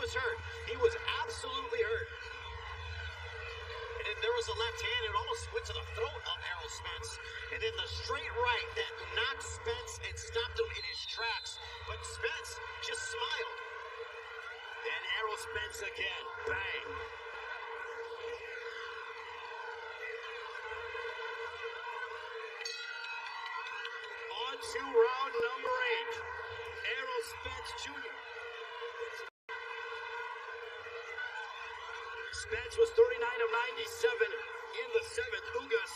was hurt. He was absolutely hurt. And then there was a left hand. It almost went to the throat of Erroll Spence. And then the straight right that knocked Spence and stopped him in his tracks. But Spence just smiled. And Erroll Spence again. Bang. On to round number 8. Erroll Spence Jr. Spence was 39 of 97 in the 7th. Ugas.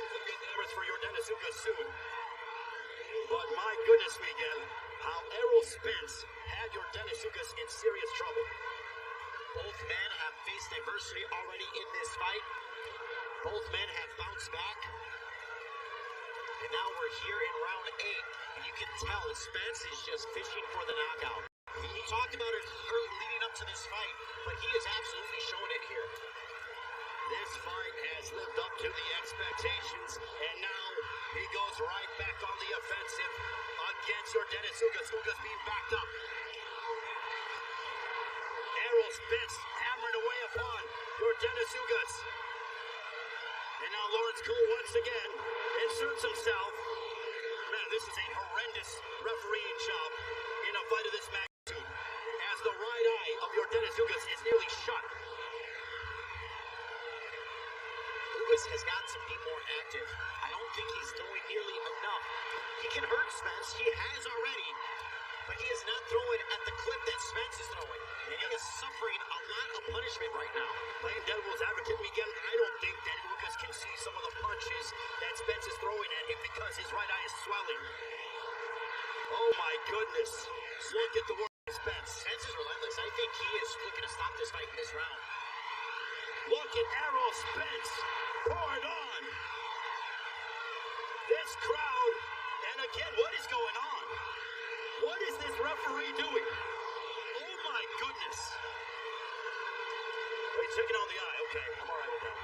We'll get the numbers for Yordenis Ugas soon. But my goodness, Miguel, how Erroll Spence had Yordenis Ugas in serious trouble. Both men have faced adversity already in this fight. Both men have bounced back. And now we're here in round 8. And you can tell Spence is just fishing for the knockout. He talked about it early leading up to this fight, but he is absolutely showing it here. This fight has lived up to the expectations, and now he goes right back on the offensive against Yordenis Ugas. Ugas being backed up. Erroll Spence hammering away upon Yordenis Ugas. And now Lawrence Cool once again inserts himself. Man, this is a horrendous refereeing job in a fight of this magnitude, as the right eye of Yordenis Ugas is nearly shut. Ugas has got to be more active. I don't think he's throwing nearly enough. He can hurt Spence. He has already. But he is not throwing at the clip that Spence is throwing. And he is suffering a lot of punishment right now. Playing devil's advocate, Miguel, I don't think that Ugas can see some of the punches that Spence is throwing at him because his right eye is swelling. Oh my goodness. Look at the work of Spence. Spence is relentless. I think he is looking to stop this fight in this round. Look at Erroll Spence. Pour it on. This crowd. And again, what is going on? What is this referee doing? Oh my goodness. Oh, he's checking on the eye. Okay, I'm all right with that.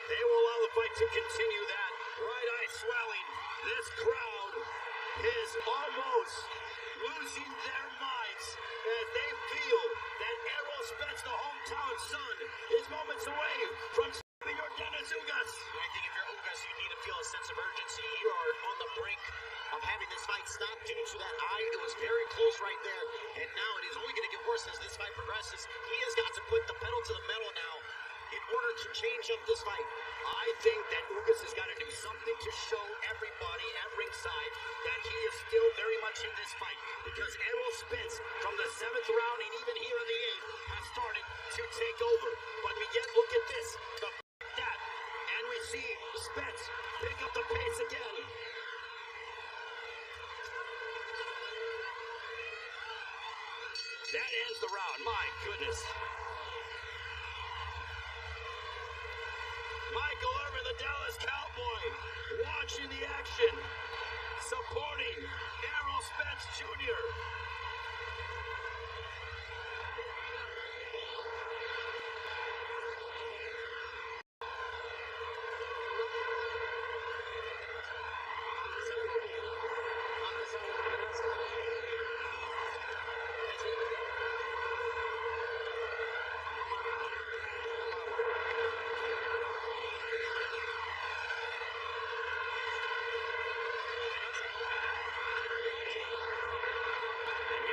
They will allow the fight to continue. That right eye swelling. This crowd is almost losing their minds as they feel that Erroll Spence, the hometown son, is moments away from stopping Yordenis Ugas. I think if you're Ugas, you need to feel a sense of urgency. You are on the brink of having this fight stopped due to that eye. It was very close right there, and now it is only going to get worse as this fight progresses. He has got to put the pedal to the metal now in order to change up this fight. I think that Ugas has got to do something to show everybody at ringside that he is still very much in this fight, because Erroll Spence from the 7th round and even here in the 8th has started to take over. But Miguel, look at this, that, and we see Spence pick up the pace again. That ends the round. My goodness. Michael Irvin, the Dallas Cowboy, watching the action, supporting Erroll Spence Jr.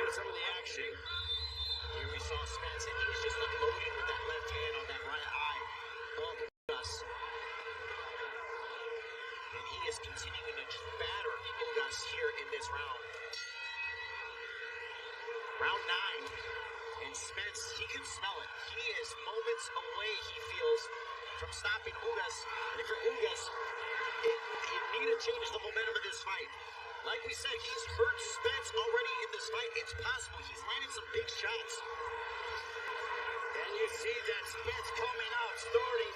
Some of the action. Here we saw Spence, and he's just unloading with that left hand on that right eye of Ugas. And he is continuing to batter Ugas here in this round. Round 9. And Spence, he can smell it. He is moments away, he feels, from stopping Ugas. And if you're Ugas, you need to change the momentum of this fight. Like we said, he's hurt Spence already in this fight. It's possible. He's landed some big shots. And you see that Spence coming out, starting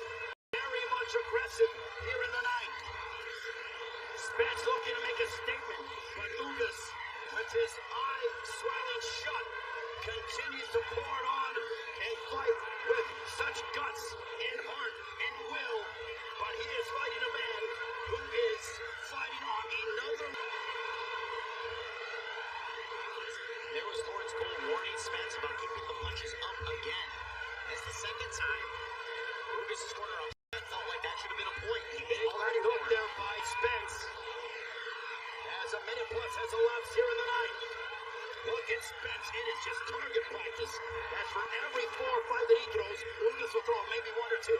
very much much aggressive here in the night. Spence looking to make a statement, but Ugas, with his eye swelling shut, continues to pour it on and fight with such guts and heart and will. But he is fighting a man who is fighting on another. There was Lawrence Cole warning Spence about keeping the punches up again. That's the second time. Ugas' corner upset felt like that should have been a point. He made already hooked there by Spence. As a minute plus has elapsed here in the night. Look at Spence. It is just target practice. As for every 4 or 5 that he throws, Ugas will throw maybe 1 or 2.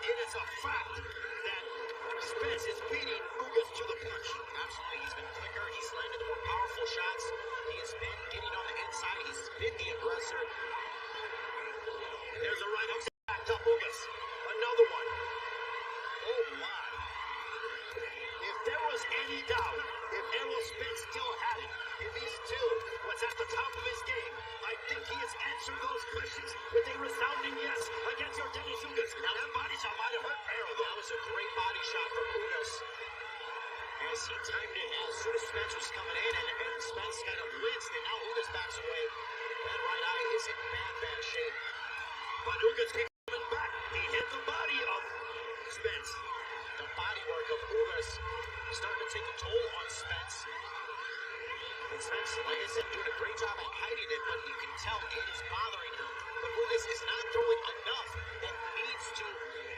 It is a fact that Spence is beating Ugas to the punch. Absolutely. He's been quicker. He's landed the more powerful shots. He has been getting on the inside. He's been the aggressor. There's a right hook backed up Ugas. Another one. Oh, my. If there was any doubt, if Erroll Spence still had it, if he still was at the top of his game, I think he has answered those questions with a resounding yes against Yordenis Ugas. Now that body shot might have hurt Erroll. That was a great body shot from Ugas. As he timed it as soon as Spence was coming in, and Spence kind of blitzed, and now Ugas backs away. That right eye is in bad shape. But Ugas keeps coming back. He hit the body of Spence. The body work of Ugas starting to take a toll on Spence. And Spence, like I said, doing a great job at hiding it, but you can tell it is bothering him. But Ugas is not throwing enough that needs to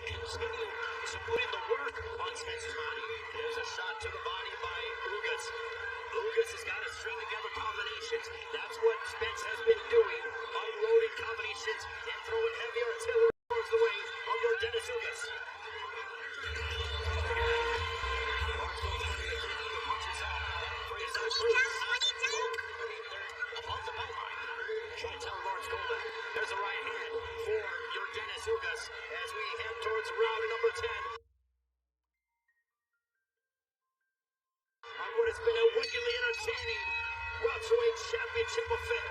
continue to put in the work on Spence's body. There's a shot to the body by Ugas. Ugas has got to string together combinations. That's what Spence has been doing. Unloading combinations and throwing heavy artillery towards the way of Yordenis Ugas. Trying to tell Lawrence Cole that there's a right hand for Yordenis Ugas as we head towards round number 10. On what has been a wickedly entertaining welterweight championship affair.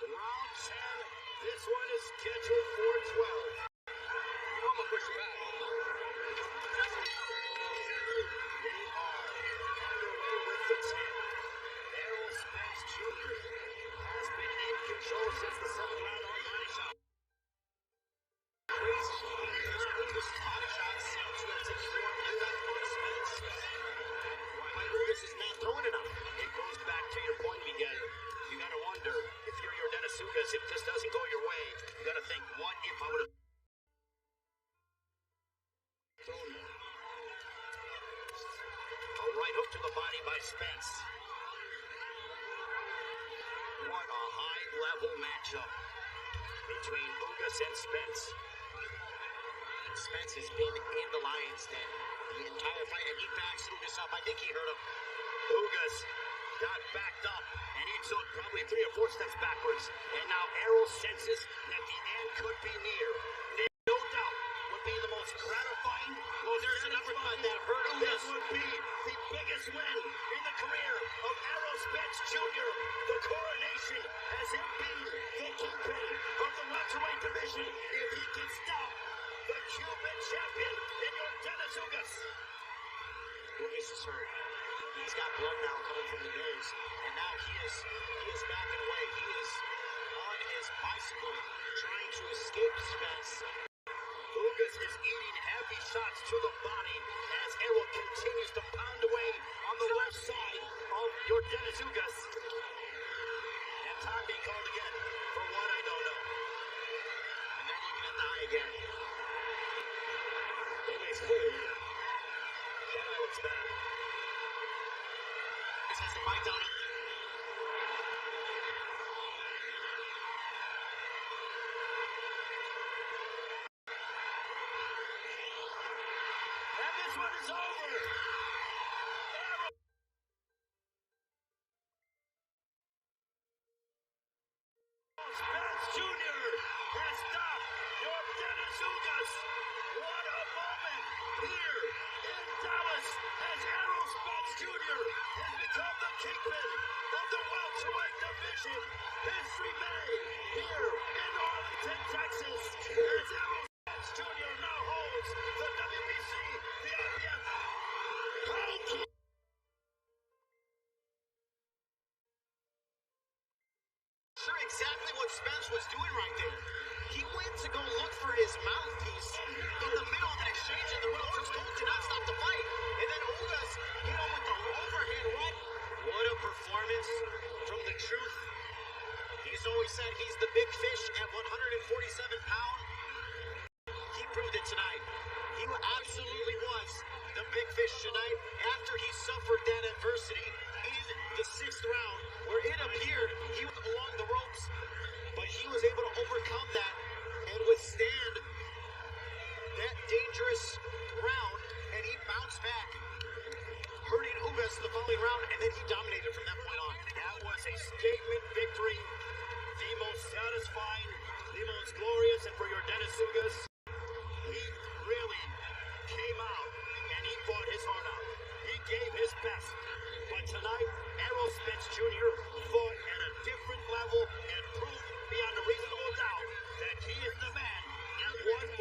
Round 10, this one is scheduled for 12. I'm gonna push you back. They are underway with the 10. Erroll Spence Jr. has been in control since the 7th round on body shot. Crazy. Ugas' body shots seem to have taken more effect on Spence. Why Ugas is not throwing enough. It goes back to your point, Miguel. You gotta wonder, if you're Yordenis Ugas, if this doesn't go your way, you gotta think, what if I would have thrown more? A right hook to the body by Spence. What a high-level matchup between Ugas and Spence. Spence has been in the lion's den the entire fight, and he backs Ugas up. I think he hurt him. Ugas got backed up, and he took probably 3 or 4 steps backwards. And now Erroll senses that the end could be near. There's no doubt would be the most gratifying, there's an uppercut that hurt Ugas. This would be the biggest win in the career of Erroll Spence Jr. The coronation has him being the kingpin of the welterweight division. If he can stop the Cuban champion in Yordenis Ugas. Ugas is hurt. He's got blood now coming from the nose, and now he is backing away. He is on his bicycle trying to escape Spence. Ugas is eating heavy shots to the body as Erroll continues to pound away on the left side of Yordenis Ugas. And time being called again for what I don't know. And they're looking at the eye again. It makes clear. That eye looks bad. Has the fight down. one is over. Erroll. Spence Jr. has stopped Yordenis Ugas. What a moment here in Dallas as Erroll Spence Jr. has become the kingpin of the welterweight division. History made here in Arlington, Texas, as Erroll Spence Jr. now holds the WBC, the IBF. Sure exactly what Spence was doing right there. He went to go look for his mouthpiece in the middle of an exchange, and the Lawrence Gold did not stop the fight. And then Ugas hit him with the overhand right. What a performance from the Truth. He's always said he's the big fish at 147 pounds. He proved it tonight. He absolutely was the big fish tonight after he suffered that adversity in the 6th round, where it appeared he was along the ropes, but he was able to overcome that and withstand that dangerous round, and he bounced back, hurting Ugas the following round, and then he dominated from that point on. That was a statement victory, the most satisfying, the most glorious, and for Yordenis Ugas, he really came out and he fought his heart out. He gave his best. But tonight, Erroll Spence Jr. fought at a different level and proved beyond a reasonable doubt that he is the man at 147.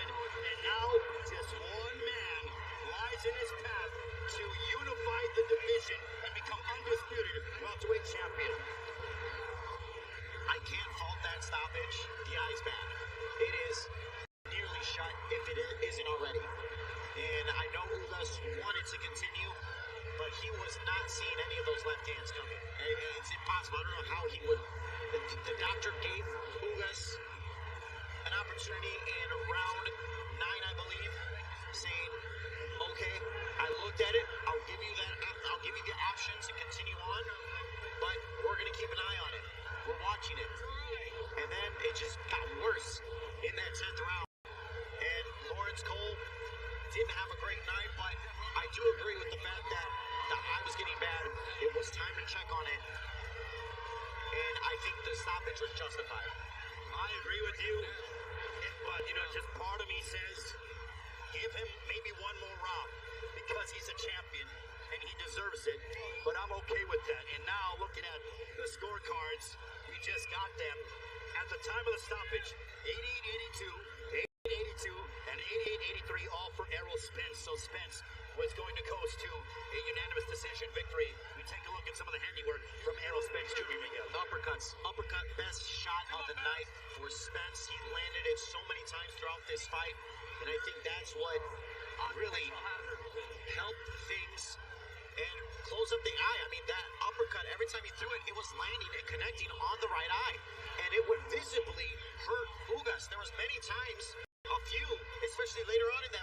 And now, just one man lies in his path to unify the division and become undisputed welterweight champion. I can't fault that stoppage. The eye's bad. It is nearly shut if it isn't already. And I know Ugas wanted to continue, but he was not seeing any of those left hands coming. It's impossible. I don't know how he would. The doctor gave Ugas an opportunity in round 9, I believe, saying, okay, I looked at it. I'll give you the option to continue on, but we're going to keep an eye on it. We're watching it. And then it just got worse in that 10th round. And Lawrence Cole didn't have a great night, but I do agree with the fact that the eye was getting bad. It was time to check on it. And I think the stoppage was justified. I agree with you. But, just part of me says, give him maybe one more round because he's a champion and he deserves it. But I'm okay with that. And now, looking at the scorecards, we just got them. At the time of the stoppage, 88-82, 88-82, and 88-83, all for Erroll Spence. So Spence was going to coast to a unanimous decision victory. We take a look at some of the handiwork from Erroll Spence Jr. Uppercut, best shot of the night for Spence. He landed it so many times throughout this fight, and I think that's what really helped things and close up the eye. I mean, that uppercut, every time he threw it, it was landing and connecting on the right eye, and it would visibly hurt Ugas. There was many times, a few, especially later on in that